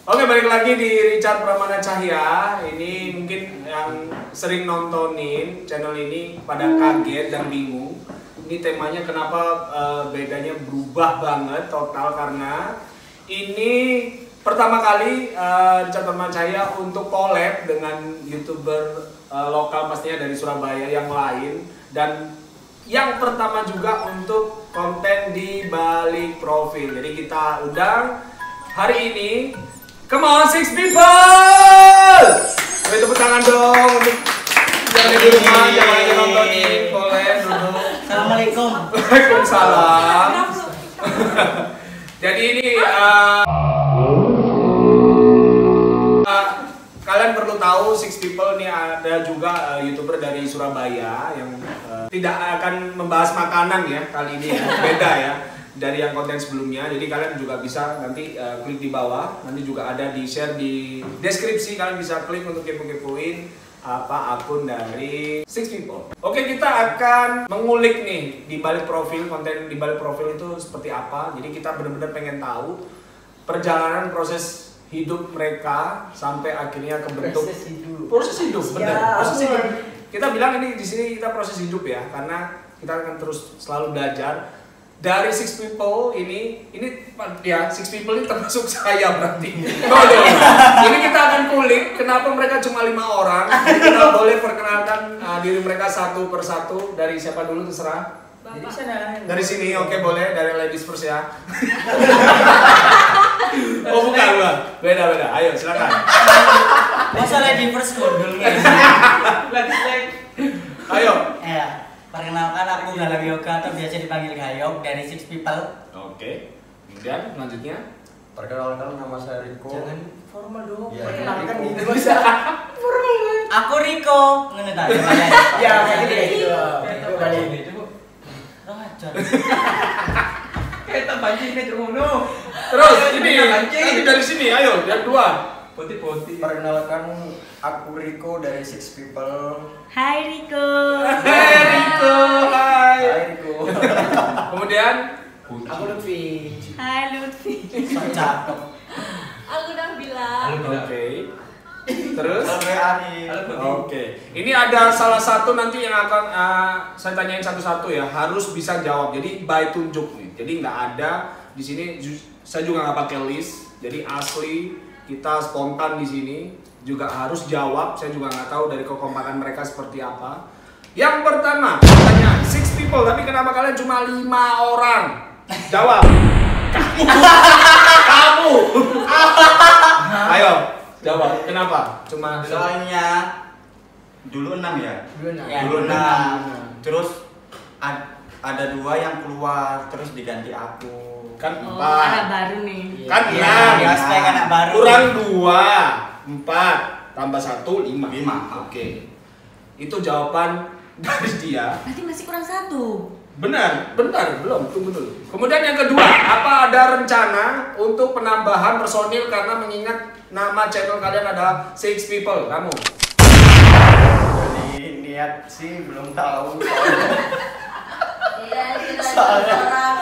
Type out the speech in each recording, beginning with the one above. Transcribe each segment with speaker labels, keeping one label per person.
Speaker 1: Oke, balik lagi di Richard Pramana Cahya. Ini mungkin yang sering nontonin channel ini pada kaget dan bingung. Ini temanya kenapa bedanya berubah banget total, karena ini pertama kali Richard Pramana Cahya untuk collab dengan YouTuber lokal pastinya dari Surabaya yang lain, dan yang pertama juga untuk konten di balik profil. Jadi kita undang hari ini, come on six people! Boleh tepuk tangan dong untuk yang di rumah, jangan aja nontonin, boleh duduk.
Speaker 2: Assalamualaikum.
Speaker 1: Waalaikumsalam. Jadi ini kalian perlu tahu six people ini ada juga YouTuber dari Surabaya yang tidak akan membahas makanan ya kali ini ya, beda ya dari yang konten sebelumnya. Jadi kalian juga bisa nanti klik di bawah, nanti juga ada di share di deskripsi, kalian bisa klik untuk kepo-kepoin apa akun dari six people. Oke, kita akan mengulik nih di balik profil, konten di balik profil itu seperti apa. Jadi kita benar-benar pengen tahu perjalanan proses hidup mereka sampai akhirnya kebentuk proses hidup benar ya, proses hidup. Kita bilang ini di sini kita proses hidup ya, karena kita akan terus selalu belajar dari six people ini ya, six people ini termasuk saya berarti. Ini kita akan kulik kenapa mereka cuma 5 orang. Jadi kita boleh perkenalkan diri mereka satu persatu. Dari siapa dulu terserah.
Speaker 2: Dari sana.
Speaker 1: Dari sini, oke, boleh dari ladies first ya. Oh bukan, beda. Ayo silakan.
Speaker 2: Masa lady first dulu.
Speaker 1: Ayo.
Speaker 2: Ya, perkenalkan aku Galang Yoga atau biasa dipanggil Gayok dari Six People.
Speaker 1: Oke. Kemudian selanjutnya.
Speaker 3: Perkenalkan, nama saya Riko.
Speaker 2: Jangan formal dong.
Speaker 3: Ya,
Speaker 2: perkenalkan
Speaker 3: Riko.
Speaker 2: gitu masa. Formal. Aku Riko. Ngono ta? Ya, gitu. Itu kali ini. Kurang ajar.
Speaker 4: Kita banjir nih ngono.
Speaker 1: Terus ini nanti dari sini, ayo yang dua.
Speaker 4: Putih-putih.
Speaker 3: Perkenalkan, aku Riko dari Six People.
Speaker 5: Hai Riko.
Speaker 1: Hai Riko. Hai.
Speaker 3: Hai Riko.
Speaker 1: Kemudian
Speaker 2: Aku Lutfi.
Speaker 5: Hai Lutfi.
Speaker 2: Cakep.
Speaker 5: Aku udah bilang.
Speaker 1: Oke. Terus?
Speaker 3: Halo Ari.
Speaker 1: Oke. Ini ada salah satu nanti yang akan saya tanyain satu-satu ya. Harus bisa jawab. Jadi by tunjuk nih. Jadi nggak ada di sini. Saya juga nggak pakai list. Jadi asli kita spontan di sini. Juga harus jawab. Saya juga nggak tahu dari kekompakan mereka seperti apa. Yang pertama, pertanyaan six people. Tapi kenapa kalian cuma 5 orang? Jawab. Kamu. Ayo. Jawab, kenapa? Cuma
Speaker 3: Soalnya dulu 6 ya? Dulu 6. Terus ada 2 yang keluar, terus diganti aku.
Speaker 1: kan 4.
Speaker 5: Oh, anak baru nih.
Speaker 1: Kan
Speaker 2: Iya,
Speaker 1: 6.
Speaker 2: biasa anak baru.
Speaker 1: Kurang 2, 4 tambah 1 5.
Speaker 3: 5.
Speaker 1: Oke. Itu jawaban dari dia.
Speaker 5: Nanti masih kurang 1.
Speaker 1: Benar, bentar, belum, tunggu dulu. Kemudian yang kedua, apa ada rencana untuk penambahan personil karena mengingat nama channel kalian ada six people, kamu?
Speaker 3: Jadi niat sih belum tahu.
Speaker 5: Iya, kita
Speaker 3: Soalnya-
Speaker 5: orang.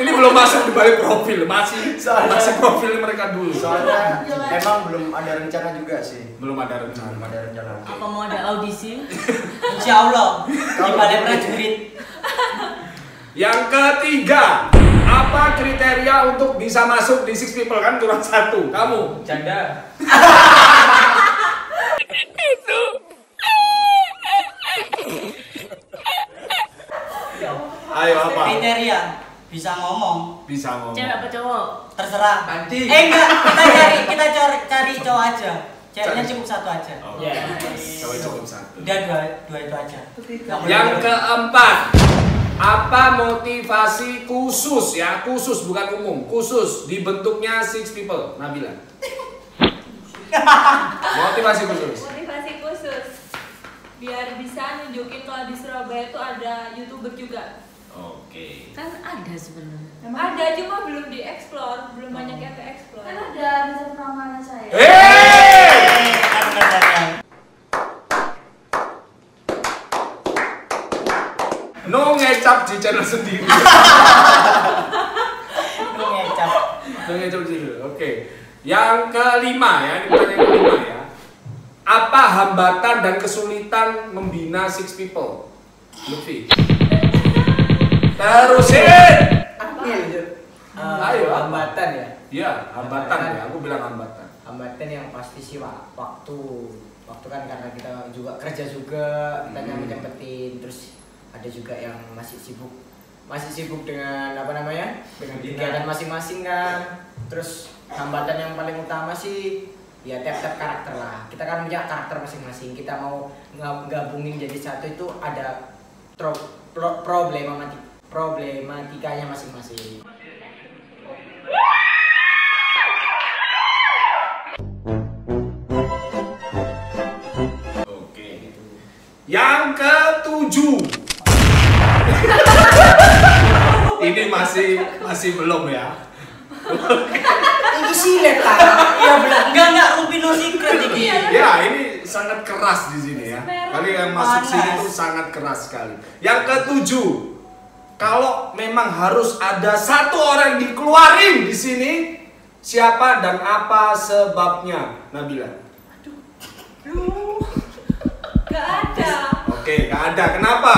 Speaker 1: Ini belum masuk di balik profil, masih
Speaker 3: Soalnya-
Speaker 1: profil mereka dulu.
Speaker 3: Soalnya emang belum ada rencana juga sih.
Speaker 1: Belum ada rencana.
Speaker 3: Belum ada rencana.
Speaker 5: Apa mau ada audisi?
Speaker 2: Insya Allah di balai prajurit.
Speaker 1: Yang ketiga, apa kriteria untuk bisa masuk di six people? Kan kurang 1. Kamu?
Speaker 4: Janda.
Speaker 1: Ayo apa?
Speaker 2: Kriteria bisa ngomong,
Speaker 1: Bisa ngomong.
Speaker 5: Cewek apa cowok?
Speaker 2: terserah.
Speaker 4: Anjing.
Speaker 2: Enggak, kita cari cowok aja. Ceweknya cukup 1 aja.
Speaker 1: Oke. Cowok cukup 1.
Speaker 2: Udah dua itu aja. Nggak boleh
Speaker 1: Yang
Speaker 2: lebih.
Speaker 1: keempat, apa motivasi khusus ya, khusus bukan umum, khusus dibentuknya six people? Nabila. Motivasi khusus.
Speaker 6: Motivasi khusus biar bisa nunjukin kalau di Surabaya itu ada YouTuber juga.
Speaker 1: Oke.
Speaker 5: Kan ada sebenarnya.
Speaker 6: Ada cuma belum dieksplor, belum banyak yang keeksplor.
Speaker 5: Kan ada Richard Pramana saya.
Speaker 1: No ngecap di channel sendiri. Yang kelima ya, ini pertanyaan kelima ya. Apa hambatan dan kesulitan membina Six People? Lutfi. Terusin. Ayo,
Speaker 2: hambatan ya.
Speaker 1: Iya, hambatan ya. Aku bilang hambatan.
Speaker 2: Hambatan yang pasti sih waktu kan karena kita juga kerja juga, kita nyempetin, terus ada juga yang masih sibuk dengan apa namanya, dengan kegiatan masing-masing kan. Terus hambatan yang paling utama sih ya tiap karakter lah. Kita kan punya karakter masing-masing, kita mau gabungin jadi satu itu ada problematikanya masing-masing.
Speaker 1: Yang ketujuh. Ini masih belum ya.
Speaker 2: Ini silet kan?
Speaker 5: Iya benar. Enggak Rupino Secret ini.
Speaker 1: Ya, ini sangat keras di sini ya. Kali yang masuk sini itu sangat keras sekali. Yang ketujuh. Kalau memang harus ada satu orang dikeluarin di sini, siapa dan apa sebabnya? Nabila.
Speaker 6: Gak ada.
Speaker 1: Oke, gak ada. Kenapa?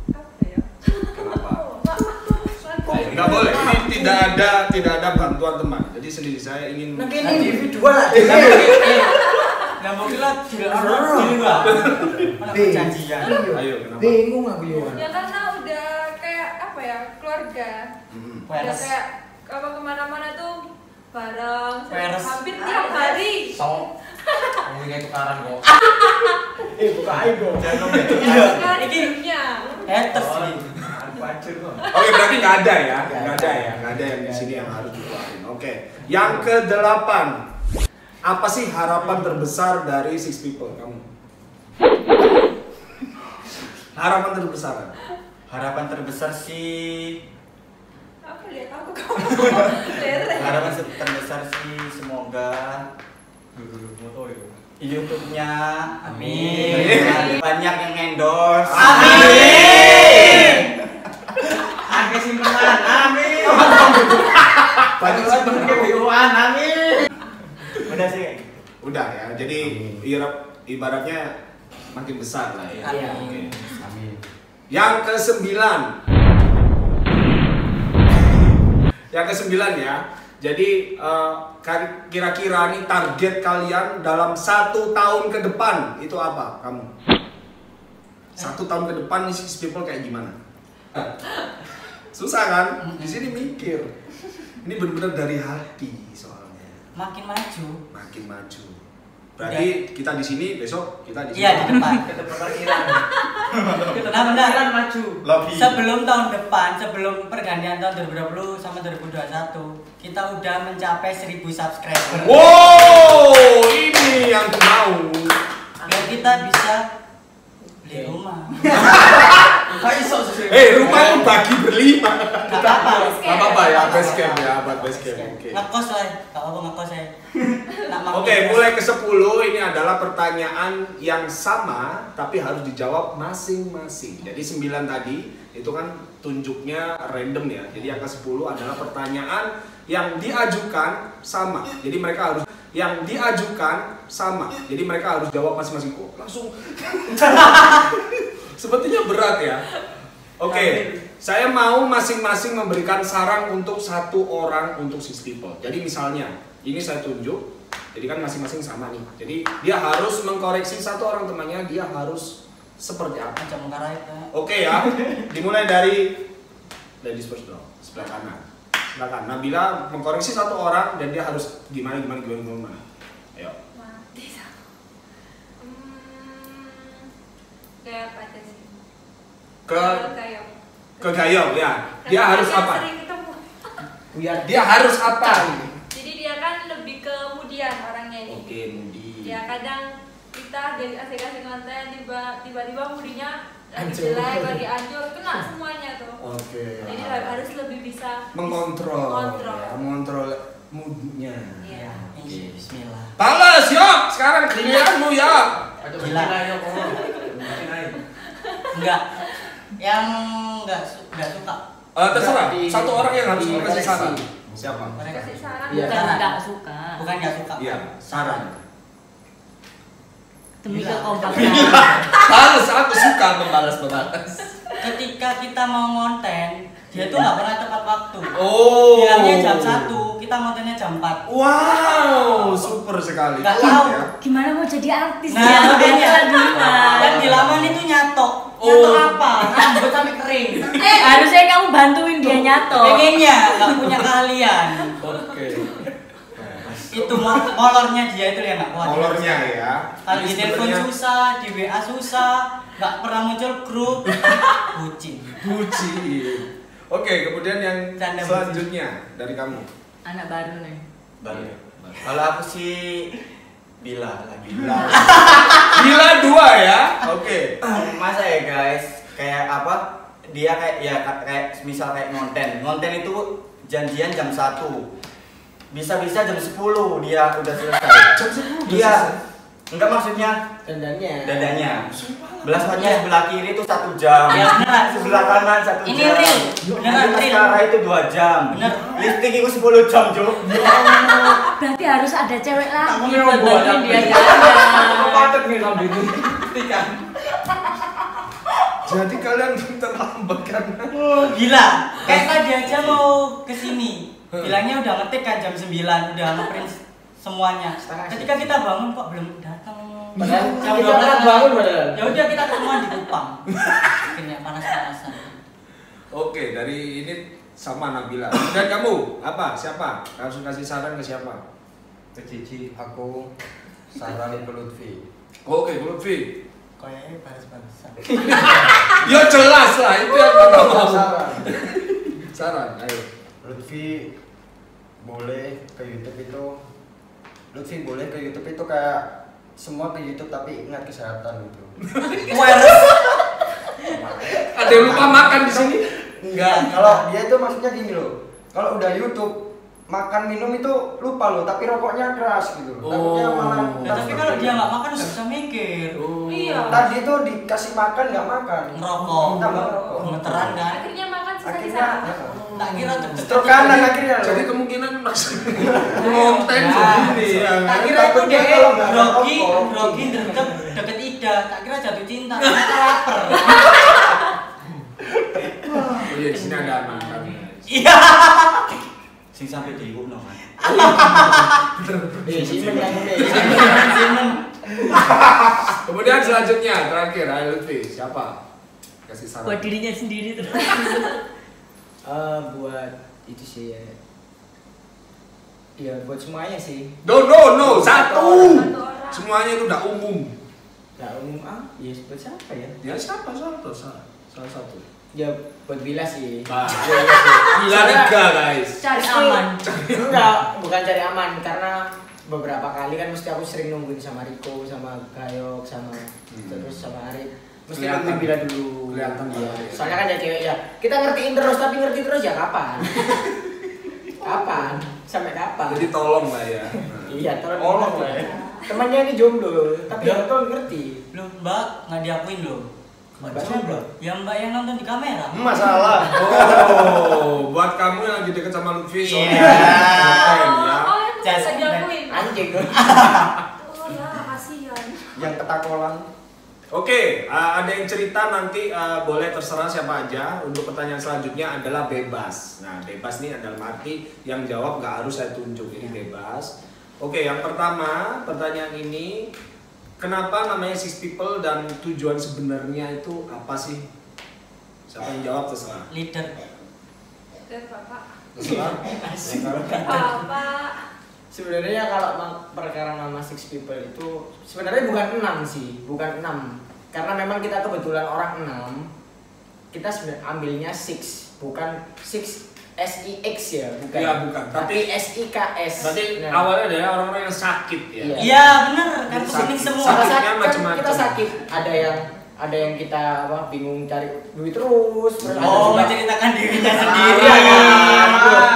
Speaker 6: Apa ya?
Speaker 1: Kenapa? Nggak boleh. Ini tidak ada bantuan teman. Jadi sendiri saya ingin.
Speaker 2: Nah, ini individual lah.
Speaker 5: Nggak mungkin lah tidak ada juga. Mana perjanjian?
Speaker 1: Ayo, kenapa?
Speaker 2: Bingung aku Yohan.
Speaker 6: Ya karena udah kayak apa ya, keluarga. Udah kayak kalau kemana-mana tuh bareng, hampir tiap hari.
Speaker 4: Ini kayak tukaran kok.
Speaker 2: Bukain dong.
Speaker 6: Kan hidupnya.
Speaker 5: Haters sih.
Speaker 1: Oke, berarti nggak ada ya? Nggak ada yang di sini yang harus dikeluarin. Oke, yang ke-8. Apa sih harapan terbesar dari Six People kamu? Harapan terbesar?
Speaker 3: Harapan terbesar sih,
Speaker 6: Apa lihat aku kamu?
Speaker 3: harapan terbesar sih semoga YouTube-nya
Speaker 5: Amin.
Speaker 3: banyak yang endorse.
Speaker 5: Amin.
Speaker 3: Angke simpenan, amin. Banyak simpenan kebiuan, amin. Udah sih.
Speaker 1: Udah ya. Jadi ibaratnya makin besar lah ya.
Speaker 2: Iya.
Speaker 1: Oke.
Speaker 3: Amin.
Speaker 1: Yang ke-9. Yang ke-9 ya. Jadi kira-kira nih target kalian dalam 1 tahun ke depan itu apa kamu? 1 tahun ke depan nih Six People kayak gimana? Susah kan? Di sini mikir. Ini benar-benar dari hati soalnya.
Speaker 5: Makin maju.
Speaker 1: Makin maju. Berarti kita di sini, besok kita di sini.
Speaker 5: Iya di depan. Nah benar
Speaker 3: maju. Lobby.
Speaker 5: Sebelum tahun depan, sebelum pergantian tahun 2020 sama 2021, kita udah mencapai 1000 subscriber.
Speaker 1: Wow, ini yang aku mau.
Speaker 5: Biar kita bisa beli rumah.
Speaker 1: Rumah itu bagi berlima.
Speaker 5: Gak apa-apa.
Speaker 1: Gak apa-apa ya, base camp ya, buat base camp. Oke.
Speaker 5: Ngekos lah, gak apa ngekos ya.
Speaker 1: Oke, mulai ke-10 ini adalah pertanyaan yang sama tapi harus dijawab masing-masing. Jadi 9 tadi itu kan tunjuknya random ya. Jadi yang ke-10 adalah pertanyaan yang diajukan sama. Jadi mereka harus jawab masing-masing. Oh, langsung. Sepertinya berat ya. Oke, saya mau masing-masing memberikan saran untuk 1 orang untuk Six People. Jadi misalnya, ini saya tunjuk. Jadi kan masing-masing sama nih. Jadi dia harus mengkoreksi 1 orang temannya, dia harus seperti apa.
Speaker 5: Macam mengkarait ya.
Speaker 1: Oke ya. Dimulai dari ladies first dong, sebelah kanan. Sebelah kanan. Nabila mengkoreksi 1 orang dan dia harus gimana. Ayo.
Speaker 6: Mati. Kayak apa aja sih?
Speaker 1: Ke Gayong ya. Dia harus apa? Dia harus apa?
Speaker 6: Jadi dia kan lebih kemudian orangnya ini.
Speaker 1: Oke, Mudi.
Speaker 6: Ya kadang kita dari asik-asik konten tiba-tiba mudinya lagi jelek, lagi hancur, kena semuanya tuh.
Speaker 1: Oke.
Speaker 6: Jadi harus lebih bisa
Speaker 1: mengontrol moodnya.
Speaker 6: Iya.
Speaker 5: Bismillah.
Speaker 1: Balas yuk, sekarang giliranmu ya.
Speaker 5: Gila. Enggak. Yang enggak suka
Speaker 1: Terserah. Satu orang yang harus kasih saran. Siapa?
Speaker 6: Kasih saran.
Speaker 2: Iya.
Speaker 5: Bukan
Speaker 7: Nggak suka.
Speaker 5: Bukan nggak suka.
Speaker 1: Iya, saran.
Speaker 7: Demi kekompakan.
Speaker 1: Balas, aku suka membalas.
Speaker 5: Ketika kita mau konten, dia tuh nggak pernah tepat waktu.
Speaker 1: Oh.
Speaker 5: Bilangnya jam 1, kita kontennya jam 4.
Speaker 1: Wow, super sekali.
Speaker 5: Nggak tahu.
Speaker 1: Ya.
Speaker 7: Gimana mau jadi artis
Speaker 5: Nah,
Speaker 7: ya?
Speaker 5: makanya.
Speaker 7: Gimana?
Speaker 5: Dan di laman itu nyatok. Nyatok apa?
Speaker 2: Rambut sampai kering.
Speaker 7: Harusnya kamu bantuin dia nyato.
Speaker 5: Pengennya nggak punya keahlian.
Speaker 1: Oke.
Speaker 5: Itu molornya dia itu yang nggak kuat.
Speaker 1: Molornya ya.
Speaker 5: Kalau
Speaker 1: Jadi
Speaker 5: di telepon
Speaker 1: sebenarnya
Speaker 5: susah, di WA susah, nggak pernah muncul grup. Bucin.
Speaker 1: bucin. Oke, kemudian yang
Speaker 5: Canda
Speaker 1: selanjutnya dari kamu.
Speaker 7: Anak baru nih.
Speaker 3: Baru. Kalau aku sih Bila lagi.
Speaker 1: Gila 2 ya. Oke.
Speaker 3: Masa ya guys, kayak apa? Dia kayak misal kayak ngonten itu janjian jam 1. Bisa-bisa jam 10 dia udah selesai.
Speaker 1: Jam 10
Speaker 3: Iya. Enggak maksudnya dadanya. Belasnya sebelah kiri itu 1 jam.
Speaker 5: Ya, beneran.
Speaker 3: Sebelah kanan 1 jam.
Speaker 5: Ini real. Beneran real.
Speaker 3: Sekarang itu 2 jam.
Speaker 5: Bener.
Speaker 3: Lipstick itu 10 jam, Jo.
Speaker 7: Berarti harus ada cewek lagi
Speaker 2: Kamu
Speaker 7: buat
Speaker 2: yang buat
Speaker 7: bantuin dia
Speaker 2: aku
Speaker 7: jalan.
Speaker 2: patut nih sampai ini. Kan.
Speaker 1: Jadi kalian terlambat karena
Speaker 5: Gila. Kayak tadi aja mau kesini. Bilangnya udah ngetik kan jam 9, udah ngeprint semuanya. Ketika kita bangun kok belum datang.
Speaker 2: Padahal
Speaker 5: Jam
Speaker 2: kita kan
Speaker 5: 12
Speaker 2: bangun padahal.
Speaker 5: Ya udah kita ketemuan di Kupang. Kayaknya panas-panasan.
Speaker 1: Oke, dari ini sama Nabila. Dan kamu apa? Siapa? Langsung kasih saran ke siapa?
Speaker 4: Ke Cici, aku saranin ke Lutfi.
Speaker 1: Oke, Lutfi.
Speaker 5: Kayaknya panas-panasan.
Speaker 1: Ya jelas lah, itu yang kita mau.
Speaker 2: Saran.
Speaker 1: Saran, ayo.
Speaker 4: Lutfi boleh ke YouTube itu. Lutfi boleh ke YouTube itu kayak semua ke YouTube tapi ingat kesehatan gitu.
Speaker 1: Ada yang lupa makan di sini?
Speaker 4: Enggak, kalau dia itu maksudnya gini loh. Kalau udah YouTube makan minum itu lupa loh, tapi rokoknya keras gitu. Takutnya malah.
Speaker 5: Ya, tapi kalau dia nggak makan nggak bisa mikir.
Speaker 6: Iya.
Speaker 4: Tadi itu dikasih makan nggak makan.
Speaker 5: Ngerokok.
Speaker 4: Tambah rokok.
Speaker 5: Gemeteran kan?
Speaker 6: Akhirnya makan
Speaker 4: Akhirnya
Speaker 6: sisa-sisa.
Speaker 5: Tak kira deket-deket
Speaker 4: stroke kanan akhirnya.
Speaker 1: Jadi kemungkinan masih konten begini ya.
Speaker 5: Tak kira itu
Speaker 4: Takutnya
Speaker 5: dia
Speaker 4: kalau nggak ada
Speaker 5: grogi
Speaker 4: rokok.
Speaker 5: deket Ida. Tak kira jatuh cinta. Ternyata lapar.
Speaker 1: Oh iya, di sini ada mantan.
Speaker 5: Iya.
Speaker 3: Sing sampai diiku no kan.
Speaker 2: Simen yang ini.
Speaker 1: Kemudian selanjutnya terakhir, ayo Lutfi, siapa? Kasih saran.
Speaker 7: Buat dirinya sendiri terus.
Speaker 2: Buat itu sih ya. Ya buat semuanya sih.
Speaker 1: No, satu.
Speaker 6: Satu orang.
Speaker 1: Semuanya itu udah umum.
Speaker 2: Nah umum ya buat siapa ya?
Speaker 1: Ya siapa? Salah satu.
Speaker 2: Ya buat Bila sih.
Speaker 1: Gila tiga guys.
Speaker 7: Cari aman.
Speaker 2: Enggak, bukan cari aman karena beberapa kali kan mesti aku sering nungguin sama Riko, sama Gayok, sama terus sama Arif. Mesti
Speaker 1: Kelihatan.
Speaker 2: nungguin Bila dulu.
Speaker 1: Kelihatan
Speaker 2: ya.
Speaker 1: banget.
Speaker 2: Soalnya kan ya cewek ya. Kita ngertiin terus tapi ngerti terus ya kapan? Kapan? Sampai kapan?
Speaker 1: Jadi tolong lah ya.
Speaker 2: Iya,
Speaker 1: Tolong lah ya.
Speaker 2: Temannya ini jomblo, tapi ya tolong ngerti.
Speaker 5: Loh, Mbak nggak diakuin loh.
Speaker 2: Jomblo.
Speaker 5: Ya Mbak yang nonton di kamera.
Speaker 4: Masalah.
Speaker 1: Oh, buat kamu yang lagi deket sama Lutfi, sorry.
Speaker 5: Iya.
Speaker 1: Ngapain ya?
Speaker 6: Oh, itu
Speaker 5: Just-
Speaker 6: bisa diakuin.
Speaker 2: Anjing.
Speaker 6: Oh ya, kasihan.
Speaker 4: Yang ketakolan.
Speaker 1: Oke, ada yang cerita nanti boleh terserah siapa aja. Untuk pertanyaan selanjutnya adalah bebas. Nah, bebas nih adalah arti yang jawab nggak harus saya tunjuk, ini bebas. Oke, yang pertama pertanyaan ini, kenapa namanya Six People dan tujuan sebenarnya itu apa sih? Siapa yang jawab terserah.
Speaker 5: Leader.
Speaker 6: Dan Bapak.
Speaker 1: Terserah.
Speaker 6: Bapak.
Speaker 2: Sebenarnya kalau perkara nama Six People itu sebenarnya bukan 6 sih, bukan 6. Karena memang kita kebetulan orang 6. Kita sebenarnya ambilnya Six, bukan Six SIX ya, bukan.
Speaker 1: Iya, bukan.
Speaker 2: Tapi SIKS.
Speaker 1: Berarti
Speaker 2: Nah,
Speaker 1: awalnya adalah orang-orang yang sakit ya.
Speaker 2: Iya.
Speaker 5: Iya bener kan
Speaker 1: Sakit.
Speaker 5: kesini semua.
Speaker 2: sama
Speaker 1: Sakitnya
Speaker 2: sakit kan
Speaker 1: macam-macam.
Speaker 2: kita sakit. Ada yang kita bingung cari duit terus. Terus ada
Speaker 5: Oh,
Speaker 2: juga-
Speaker 5: menceritakan dirinya
Speaker 2: Ah,
Speaker 5: sendiri.
Speaker 2: iya kan.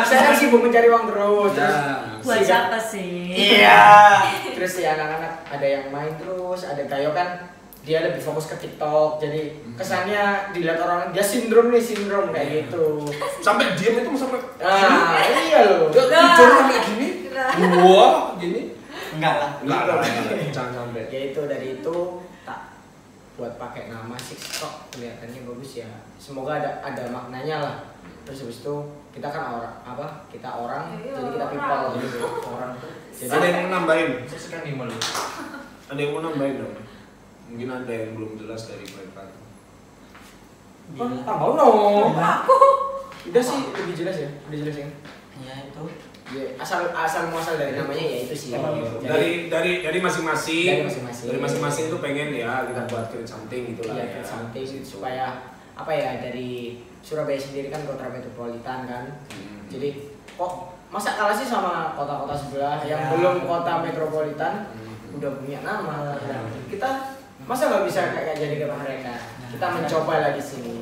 Speaker 2: Saya kan sibuk mencari uang terus.
Speaker 1: Ya.
Speaker 7: Buat
Speaker 2: Si-
Speaker 7: siapa sih?
Speaker 5: Iya.
Speaker 2: Terus si anak-anak ada yang main terus, ada Gayo kan dia lebih fokus ke TikTok, jadi kesannya dilihat orang dia sindrom kayak gitu.
Speaker 1: Sampai diam itu sampai
Speaker 2: Iya loh.
Speaker 1: Jujur kayak gini. Wah, gini.
Speaker 5: Enggak lah.
Speaker 1: Enggak. Jangan sampai.
Speaker 2: Ya itu dari itu tak buat pakai nama TikTok, kelihatannya bagus ya. Semoga ada maknanya lah. Terus habis itu kita kan orang jadi kita people gitu. Orang. Jadi
Speaker 1: Ada yang mau nambahin?
Speaker 4: Sekali malu.
Speaker 1: Ada yang mau nambahin dong? Mungkin ada yang belum jelas dari mereka.
Speaker 2: tambah dong. Udah sih lebih jelas ya. Udah jelas ya.
Speaker 5: Ya itu.
Speaker 2: Ya, asal muasal dari namanya ya itu sih.
Speaker 1: Dari masing-masing.
Speaker 2: Dari masing-masing.
Speaker 1: Itu pengen ya kita buat create something gitu lah.
Speaker 2: Iya,
Speaker 1: Ya.
Speaker 2: create something supaya apa ya, dari Surabaya sendiri kan kota metropolitan kan. Jadi kok masa kalah sih sama kota-kota sebelah yang belum kota metropolitan udah punya nama. Kita masa nggak bisa kayak jadi kayak mereka. Kita mencoba lagi sini.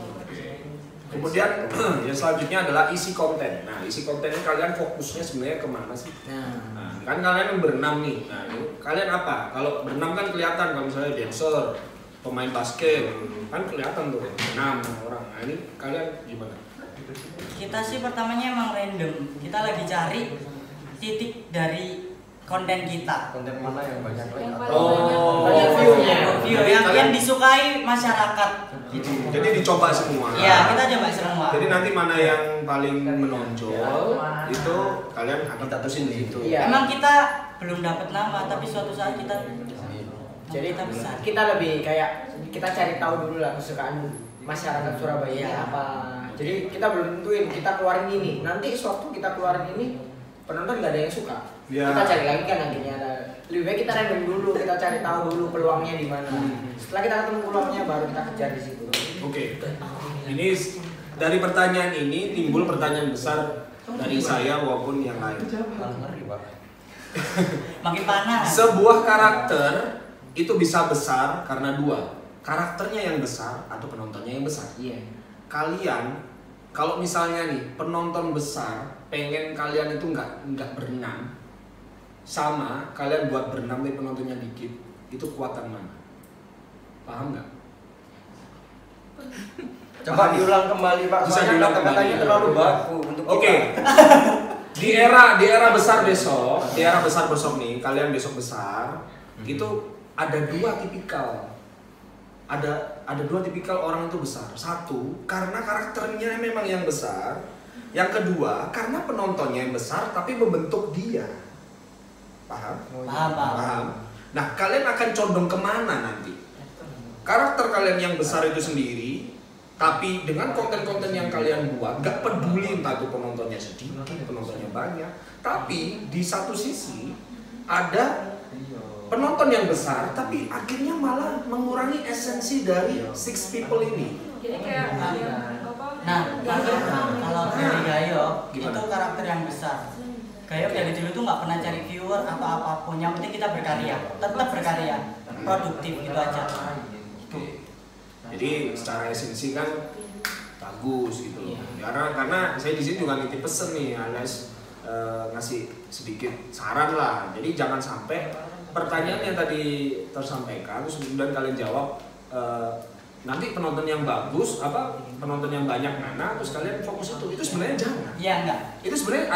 Speaker 1: Kemudian yang selanjutnya adalah isi konten. Nah, isi konten ini kalian fokusnya sebenarnya kemana sih? Nah, kan kalian yang berenam nih. Nah, ini kalian apa? Kalau berenam kan kelihatan, kalau misalnya dancer, pemain basket, kan kelihatan tuh 6 orang. Nah, ini kalian gimana?
Speaker 5: Kita sih pertamanya emang random. Kita lagi cari titik dari konten kita.
Speaker 4: Konten mana yang banyak like?
Speaker 2: Banyak view-nya.
Speaker 5: View yang disukai masyarakat.
Speaker 1: Jadi dicoba semua.
Speaker 5: Iya, kita coba semua.
Speaker 1: Jadi nanti mana yang paling menonjol itu kalian akan tatusin di situ.
Speaker 2: Iya.
Speaker 5: Emang kita belum dapat nama, tapi suatu saat kita
Speaker 2: Jadi
Speaker 5: kita besar.
Speaker 2: kita lebih kayak kita cari tahu dulu lah kesukaan masyarakat Surabaya apa. Jadi kita belum tentuin kita keluarin ini. Nanti sewaktu kita keluarin ini penonton nggak ada yang suka.
Speaker 1: Ya.
Speaker 2: Kita cari lagi kan nantinya. Lebih baik kita random dulu, kita cari tahu dulu peluangnya di mana. Setelah kita ketemu peluangnya baru kita kejar di situ.
Speaker 1: Oke. Ini dari pertanyaan ini timbul pertanyaan besar dari saya maupun yang lain.
Speaker 4: Ngeri, Pak.
Speaker 5: Makin panas.
Speaker 1: Sebuah karakter itu bisa besar karena dua. Karakternya yang besar atau penontonnya yang besar.
Speaker 2: Iya.
Speaker 1: Kalian kalau misalnya nih penonton besar pengen kalian itu nggak berenang, sama kalian buat berenang tapi penontonnya dikit, itu kekuatan mana? Paham nggak?
Speaker 4: Coba diulang kembali, Pak.
Speaker 1: Bisa
Speaker 4: Soalnya
Speaker 1: diulang
Speaker 4: kata-katanya
Speaker 1: kembali.
Speaker 4: terlalu baku untuk
Speaker 1: Oke.
Speaker 4: kita.
Speaker 1: Di era besar besok nih, kalian besok besar, itu ada dua tipikal. Ada dua tipikal orang itu besar. Satu, karena karakternya memang yang besar. Yang kedua, karena penontonnya yang besar tapi membentuk dia. Paham?
Speaker 5: Paham.
Speaker 1: Nah, kalian akan condong kemana nanti? Karakter kalian yang besar itu sendiri, tapi dengan konten-konten yang kalian buat, gak peduli entah itu penontonnya sedikit, penontonnya banyak. Tapi di satu sisi ada penonton yang besar, tapi akhirnya malah mengurangi esensi dari six people ini.
Speaker 6: Jadi kayak
Speaker 5: Nah, kalau dari Gayo
Speaker 1: Gimana?
Speaker 5: itu karakter yang besar. Gayo dari dulu tuh nggak pernah cari viewer atau apapun. Yang penting kita berkarya, tetap berkarya, produktif gitu aja.
Speaker 1: Jadi secara esensi kan bagus gitu. Karena saya di sini juga nitip pesen nih, alias ngasih sedikit saran lah. Jadi jangan sampai pertanyaan yang tadi tersampaikan terus kemudian kalian jawab nanti penonton yang bagus penonton yang banyak mana terus kalian fokus itu sebenarnya jangan.
Speaker 5: Iya enggak.
Speaker 1: Itu sebenarnya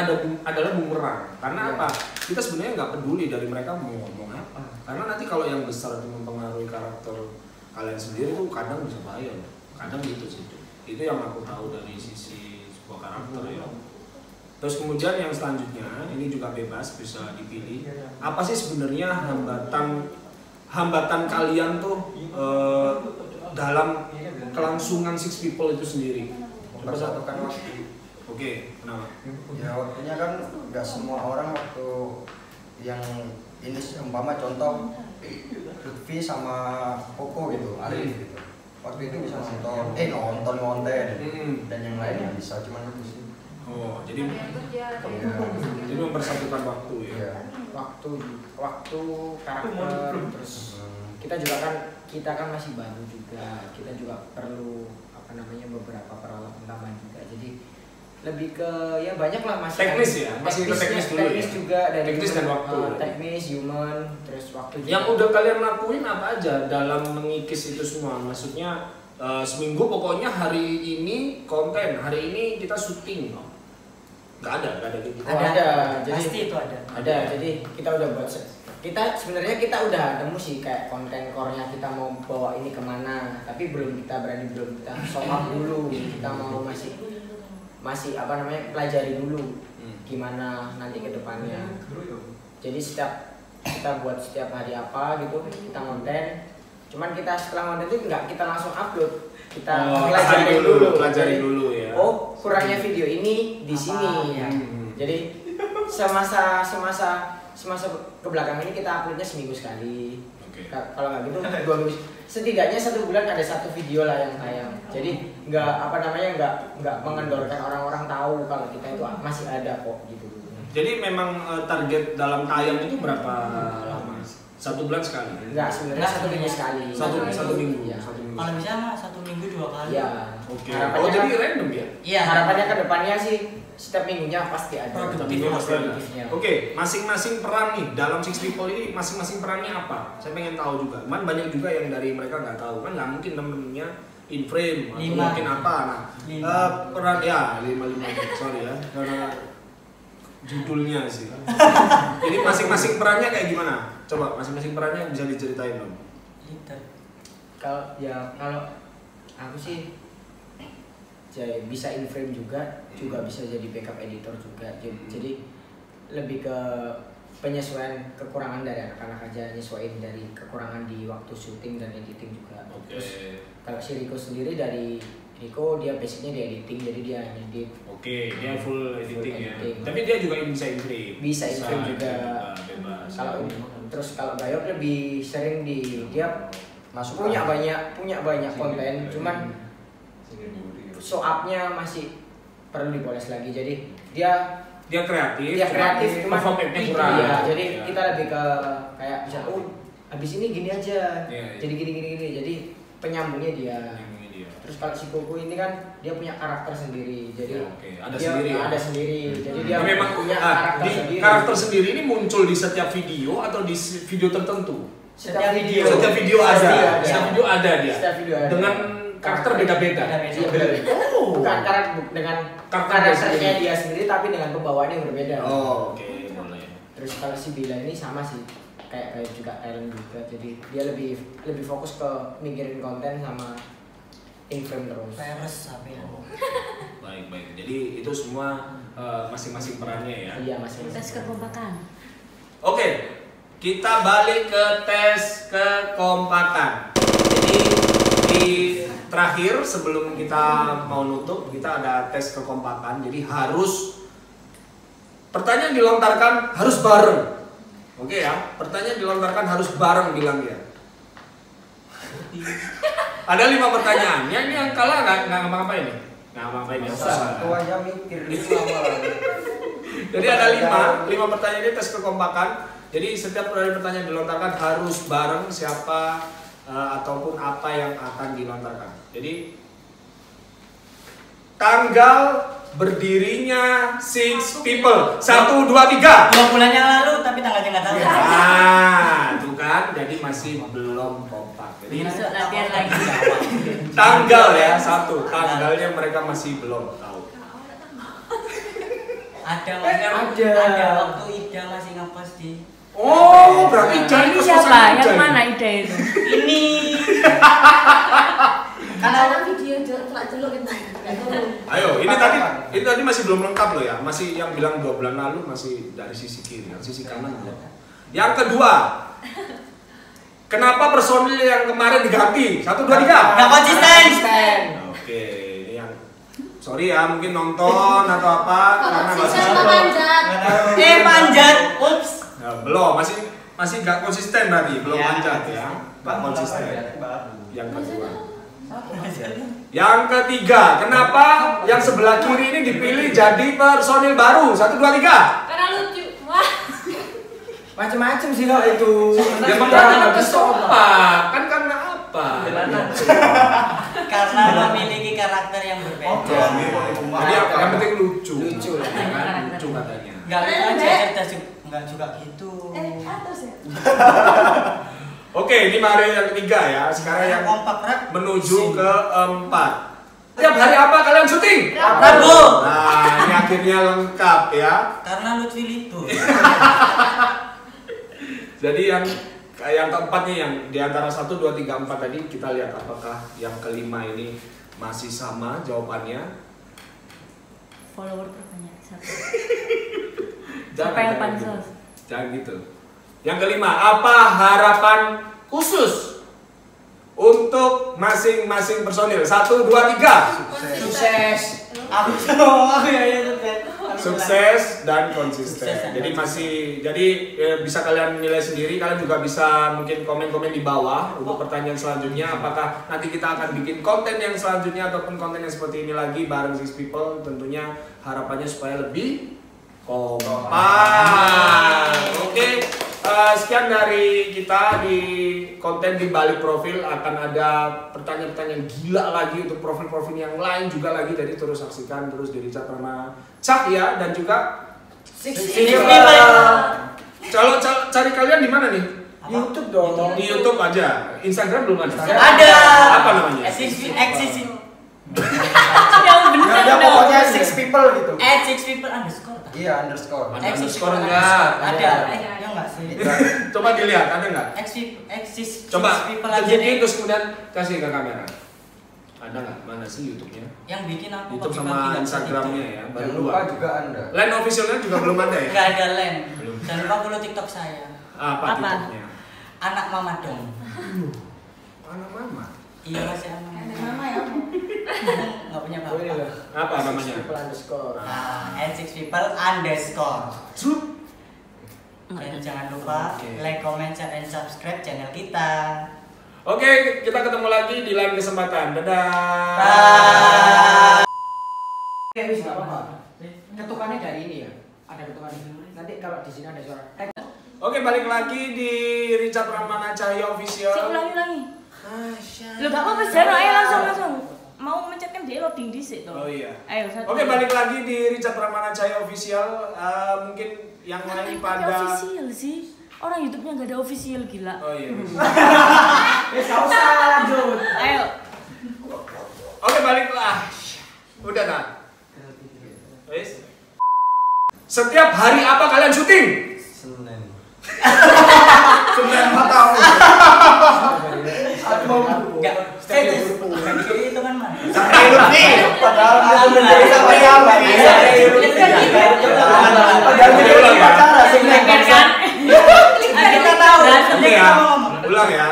Speaker 1: adalah bumerang. Karena apa? Kita sebenarnya nggak peduli dari mereka mau ngomong apa. Karena nanti kalau yang besar itu mempengaruhi karakter kalian sendiri tuh kadang bisa bahaya. Kadang gitu sih. Itu yang aku tahu dari sisi sebuah karakter ya. Terus kemudian yang selanjutnya ini juga bebas bisa dipilih. Apa sih sebenarnya hambatan kalian tuh dalam kelangsungan six people itu sendiri?
Speaker 4: Mempersatukan waktu.
Speaker 1: Oke, kenapa?
Speaker 4: Ya waktunya kan nggak semua orang waktu yang ini umpama contoh Lutfi sama Koko gitu, Arif gitu. Waktu itu bisa nonton konten dan yang lainnya bisa cuman itu sih.
Speaker 1: Oh, jadi mempersatukan waktu ya.
Speaker 4: Iya.
Speaker 2: Waktu karakter terus kita kan masih baru juga, kita juga perlu beberapa peralatan tambahan juga. Jadi lebih ke ya banyak lah masih
Speaker 1: Teknis ya? Masih ke teknis dulu
Speaker 2: teknis
Speaker 1: ya?
Speaker 2: juga dari
Speaker 1: Teknis dan waktu.
Speaker 2: teknis, human, terus waktu juga.
Speaker 1: Yang udah kalian lakuin apa aja dalam mengikis itu semua? Maksudnya seminggu pokoknya hari ini konten, hari ini kita syuting. Nggak ada gitu.
Speaker 2: Ada, jadi
Speaker 5: Pasti itu ada.
Speaker 2: Ada, jadi kita udah buat kita sebenarnya kita udah nemu sih kayak konten core-nya kita mau bawa ini kemana, tapi belum kita show up dulu, kita mau masih apa namanya pelajari dulu gimana nanti ke depannya. Jadi kita buat setiap hari apa gitu kita konten, cuman kita setelah konten itu nggak kita langsung upload, kita pelajari dulu
Speaker 1: ya.
Speaker 2: Oh kurangnya video ini di sini ya. Jadi semasa ke belakang ini kita uploadnya seminggu sekali. Kalau nggak gitu 2 minggu. Setidaknya 1 bulan ada 1 video lah yang tayang. Jadi nggak mengendorkan orang-orang tahu kalau kita itu masih ada kok gitu.
Speaker 1: Jadi memang target dalam tayang itu berapa lama? 1 bulan sekali?
Speaker 2: Enggak, sebenarnya 1 minggu sekali.
Speaker 1: Satu minggu.
Speaker 2: Ya.
Speaker 5: Kalau bisa mah 1 minggu 2 kali.
Speaker 2: Iya.
Speaker 1: Oke. Oh jadi random ya?
Speaker 5: Iya.
Speaker 2: Harapannya ke depannya sih setiap minggunya pasti ada.
Speaker 5: Produktifnya.
Speaker 1: Oke, masing-masing peran nih dalam Six People ini masing-masing perannya apa? Saya pengen tahu juga. Cuman banyak juga yang dari mereka nggak tahu kan, nggak mungkin temen-temennya in frame atau
Speaker 5: 5.
Speaker 1: mungkin apa. Nah,
Speaker 5: 5.
Speaker 1: peran ya 5 sorry ya karena judulnya sih. Jadi masing-masing perannya kayak gimana? Coba masing-masing perannya bisa diceritain dong.
Speaker 2: Kalau aku sih bisa in frame juga bisa jadi backup editor juga. Jadi lebih ke penyesuaian kekurangan dari anak-anak aja, nyesuaiin dari kekurangan di waktu syuting dan editing juga. Terus kalau si Rico sendiri dia basicnya di editing, jadi dia ngedit.
Speaker 1: Oke, dia full editing ya.
Speaker 2: editing.
Speaker 1: Tapi dia juga bisa in frame.
Speaker 2: Bisa in frame juga.
Speaker 1: Bebas.
Speaker 2: Kalau Bayok lebih sering dia punya banyak konten, cuman show up-nya masih perlu dipoles lagi. Jadi dia kreatif cuman
Speaker 1: performance-nya kurang.
Speaker 2: Iya, jadi kita lebih ke kayak bisa habis ini gini aja. Jadi gini. Jadi penyambungnya dia. Terus kalau si Koko ini kan dia punya karakter sendiri. Jadi ada sendiri. Jadi dia
Speaker 1: memang
Speaker 2: punya karakter sendiri.
Speaker 1: Karakter sendiri ini muncul di setiap video atau di video tertentu?
Speaker 2: Setiap video
Speaker 1: ada. Dengan karakter beda-beda.
Speaker 2: Bukan dengan karakternya dia sendiri, tapi dengan pembawaannya yang berbeda.
Speaker 1: Oke, boleh.
Speaker 2: Terus kalau si Bila ini sama sih, kayak juga Ellen juga. Jadi dia lebih fokus ke mikirin konten sama in frame terus.
Speaker 1: Baik. Jadi itu semua masing-masing perannya ya.
Speaker 2: Iya, masing-masing.
Speaker 7: Tes kekompakan.
Speaker 1: Oke, kita balik ke tes kekompakan. Jadi di terakhir sebelum kita mau nutup, kita ada tes kekompakan. Jadi pertanyaan dilontarkan harus bareng. Oke ya, pertanyaan dilontarkan harus bareng bilang dia. Ada 5 pertanyaan. Yang kalah nggak ngapa-ngapain nih? Nggak ngapa-ngapain ya.
Speaker 4: Satu aja mikir lama.
Speaker 1: Jadi ada 5 pertanyaan ini tes kekompakan. Jadi setiap dari pertanyaan dilontarkan harus bareng siapa ataupun apa yang akan dilontarkan. Jadi tanggal berdirinya Six People 1, 2, 3.
Speaker 5: 2 bulan yang lalu tapi tanggalnya nggak tahu.
Speaker 1: Itu kan jadi masih belum kompak. Jadi
Speaker 7: Masuk latihan lagi.
Speaker 1: tanggal ya tanggalnya mereka masih belum tahu.
Speaker 5: Ada waktu Ida masih ngepost di.
Speaker 1: Berarti Ida
Speaker 7: Ini siapa? Yang mana Ida itu?
Speaker 5: Ini.
Speaker 6: Karena video celak-celuk itu.
Speaker 1: Ayo, ini tadi masih belum lengkap loh ya. Masih yang bilang 2 bulan lalu masih dari sisi kiri, yang sisi kanan belum. Yang kedua, kenapa personil yang kemarin diganti? 1, 2, 3.
Speaker 5: Nggak konsisten.
Speaker 1: Oke, ini yang sorry ya, mungkin nonton atau apa karena masih
Speaker 5: Panjat. Ups.
Speaker 1: belum, masih nggak konsisten berarti, belum
Speaker 5: Ya.
Speaker 1: manjat ya, nggak konsisten.
Speaker 3: Baru.
Speaker 1: Yang kedua. Yang ketiga, kenapa yang sebelah kiri ini dipilih jadi personil baru? 1, 2, 3.
Speaker 6: Karena lucu. Wah.
Speaker 2: Macem-macem sih kalau itu.
Speaker 1: Ya makanya nggak bisa apa? Kan karena apa?
Speaker 5: Karena memiliki karakter yang berbeda.
Speaker 1: Jadi yang penting lucu.
Speaker 2: Lucu lah.
Speaker 1: Ya kan? Lucu katanya.
Speaker 5: Enggak lucu aja cerdas juga. Enggak juga gitu.
Speaker 6: Atas ya.
Speaker 1: Oke, ini mari yang ketiga ya. Sekarang yang
Speaker 5: kompak Rak.
Speaker 1: menuju ke 4. Tiap hari apa kalian syuting?
Speaker 5: Rabu.
Speaker 1: Nah, ini akhirnya lengkap ya.
Speaker 5: Karena Lutfi libur.
Speaker 1: Jadi yang keempat nih, yang di antara 1, 2, 3, 4 tadi kita lihat apakah yang kelima ini masih sama jawabannya.
Speaker 7: Follower terbanyak satu.
Speaker 1: Jangan
Speaker 7: Pansos.
Speaker 1: Jangan gitu. Yang kelima, apa harapan khusus untuk masing-masing personil? 1, 2, 3.
Speaker 2: Sukses.
Speaker 5: Aku ya
Speaker 1: Sukses dan konsisten.
Speaker 5: Sukses dan
Speaker 1: Jadi
Speaker 5: konsisten.
Speaker 1: bisa kalian nilai sendiri. Kalian juga bisa mungkin komen-komen di bawah untuk pertanyaan selanjutnya. Apakah nanti kita akan bikin konten yang selanjutnya ataupun konten yang seperti ini lagi bareng Six People. Tentunya harapannya supaya lebih kompak. Oke. Sekian dari kita di konten di balik profil. Akan ada pertanyaan-pertanyaan gila lagi untuk profil-profil yang lain juga lagi. Jadi terus saksikan terus di Richard Pramana Cahya dan juga
Speaker 2: Six
Speaker 1: Kalau cari kalian di mana nih?
Speaker 2: YouTube dong.
Speaker 1: Di YouTube aja. Instagram belum ada.
Speaker 5: Ada.
Speaker 1: Apa namanya?
Speaker 5: Eksis.
Speaker 4: Ada pokoknya 6 people gitu.
Speaker 5: @6people_.
Speaker 4: Iya, underscore.
Speaker 1: Underscore enggak?
Speaker 5: Ada. Ya enggak sih?
Speaker 1: Coba dilihat, ada enggak?
Speaker 5: Eksis.
Speaker 1: Coba
Speaker 5: people aja
Speaker 1: tunjukin
Speaker 5: deh.
Speaker 1: terus kemudian kasih ke kamera. Ada nggak? Mana sih YouTube-nya?
Speaker 5: Yang bikin aku
Speaker 1: YouTube
Speaker 5: pagi-pagi
Speaker 1: sama
Speaker 5: nggak
Speaker 1: Instagramnya ya,
Speaker 4: Jangan
Speaker 1: baru
Speaker 4: lupa
Speaker 1: 2.
Speaker 4: juga Anda.
Speaker 1: Line officialnya juga belum ada ya?
Speaker 5: Enggak ada lem.
Speaker 1: Belum.
Speaker 5: Jangan lupa follow TikTok saya.
Speaker 1: Apa
Speaker 7: Apa?
Speaker 1: TikToknya?
Speaker 5: Anak mama dong.
Speaker 1: Mana mama?
Speaker 5: Iya masih anak
Speaker 6: Mama ya.
Speaker 5: Enggak punya bapak.
Speaker 1: Apa namanya?
Speaker 2: People underscore.
Speaker 5: Nah, @6people_. Dan jangan lupa
Speaker 1: Oke.
Speaker 5: like, comment, share, and subscribe channel kita.
Speaker 1: Oke, kita ketemu lagi di lain kesempatan. Dadah.
Speaker 2: Oke, wis enggak apa-apa. Ketukannya dari ini ya. Ada ketukannya. Nanti kalau di sini ada suara.
Speaker 1: Oke, balik lagi di Richard Pramana Cahya Official.
Speaker 7: Cek ulangi. Lo gak apa-apa, Zero, ayo langsung. Mau mencetkan dia loading dhisik toh.
Speaker 1: Oh iya.
Speaker 7: Ayo, satu.
Speaker 1: Oke, balik lagi di Richard Pramana Cahya Official. Mungkin yang
Speaker 7: Kenapa
Speaker 1: lain
Speaker 7: pakai
Speaker 1: pada
Speaker 7: official sih? Orang YouTube-nya gak ada official, gila.
Speaker 1: Oh iya.
Speaker 2: Wis enggak usah lanjut.
Speaker 7: Ayo.
Speaker 1: Oke, baliklah. Udah tak? Wes. Setiap hari apa kalian syuting?
Speaker 3: Senin.
Speaker 1: Senin tahu.
Speaker 5: Enggak. Itu kan mah.
Speaker 3: Padahal
Speaker 5: Padahal
Speaker 1: Ulang ya.
Speaker 5: Senin kita tahu.
Speaker 1: Oke ya. Ulang ya.